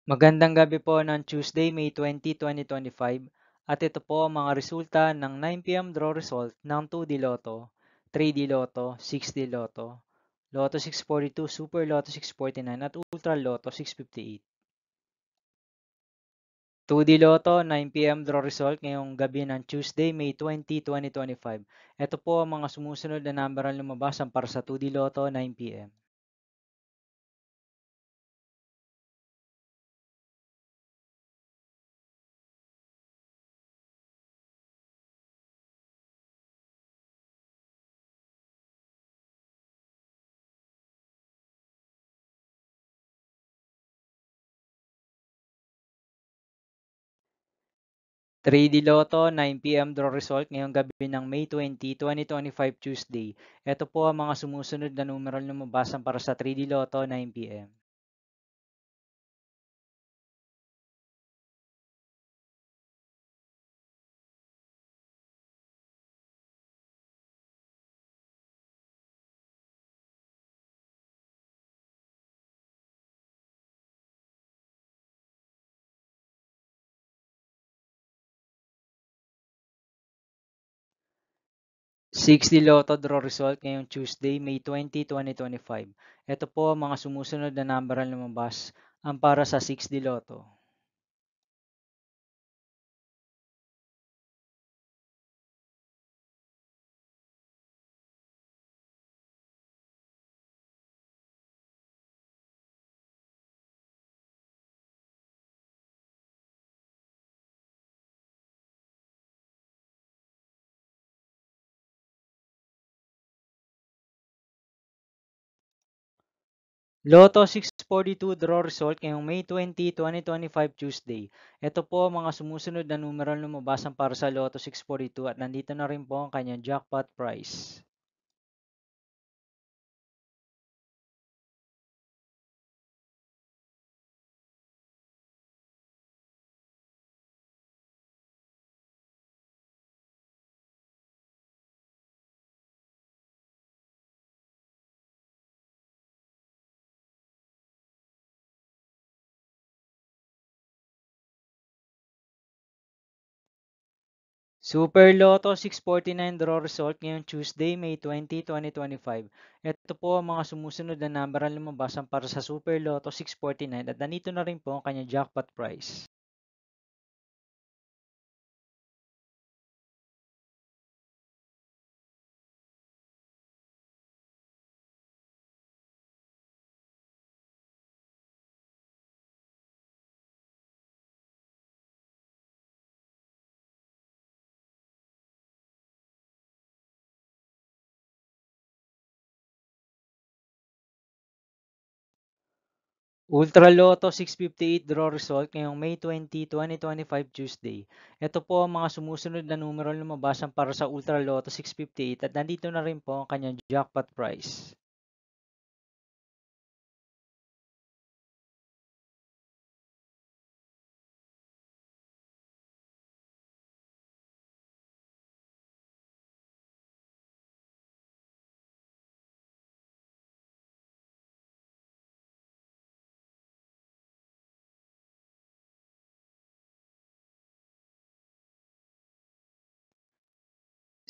Magandang gabi po ng Tuesday, May 20, 2025 at ito po ang mga resulta ng 9 p.m. draw result ng 2D Lotto, 3D Lotto, 6D Lotto, Lotto 642, Super Lotto 649 at Ultra Lotto 658. 2D Lotto, 9 p.m. draw result ngayong gabi ng Tuesday, May 20, 2025. Ito po ang mga sumusunod na number ang lumabas para sa 2D Lotto 9 p.m. 3D Lotto, 9 p.m. draw result ngayong gabi ng May 20, 2025 Tuesday. Ito po ang mga sumusunod na numero na lumabas para sa 3D Lotto 9 p.m. 6D Lotto draw result ngayong Tuesday, May 20, 2025. Ito po ang mga sumusunod na number na lumabas para sa 6D Lotto. 642 draw result ngayong May 20, 2025 Tuesday. Ito po ang mga sumusunod na numero na lumabas para sa Lotto 642 at nandito na rin po ang kanyang jackpot price. Super Lotto 649 draw result ngayong Tuesday, May 20, 2025. Ito po ang mga sumusunod na number ang lumabas para sa Super Lotto 649 at nandito na rin po ang kanyang jackpot price. Ultra Lotto 658 draw result ngayong May 20, 2025 Tuesday. Ito po ang mga sumusunod na numero ang lumabas para sa Ultra Lotto 658 at nandito na rin po ang kanyang jackpot price.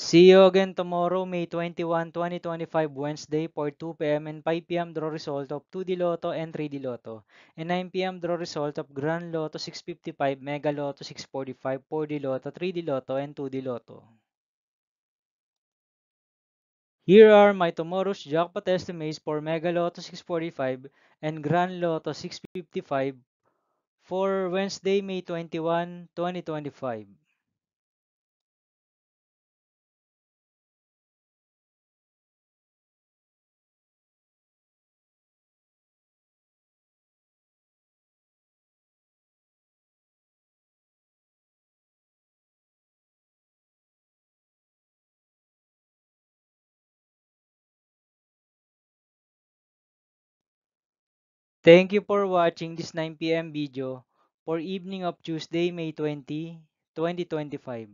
See you again tomorrow, May 21, 2025, Wednesday for 2 p.m. and 5 p.m. draw result of 2D Lotto and 3D Lotto, and 9 p.m. draw result of Grand Lotto 655, Mega Lotto 645, 4D Lotto, 3D Lotto, and 2D Lotto. Here are my tomorrow's jackpot estimates for Mega Lotto 645 and Grand Lotto 655 for Wednesday, May 21, 2025. Thank you for watching this 9 p.m. video for evening of Tuesday, May 20, 2025.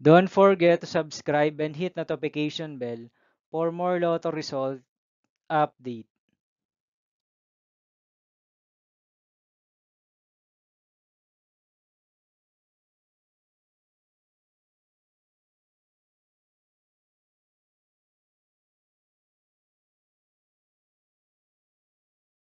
Don't forget to subscribe and hit notification bell for more Lotto result update.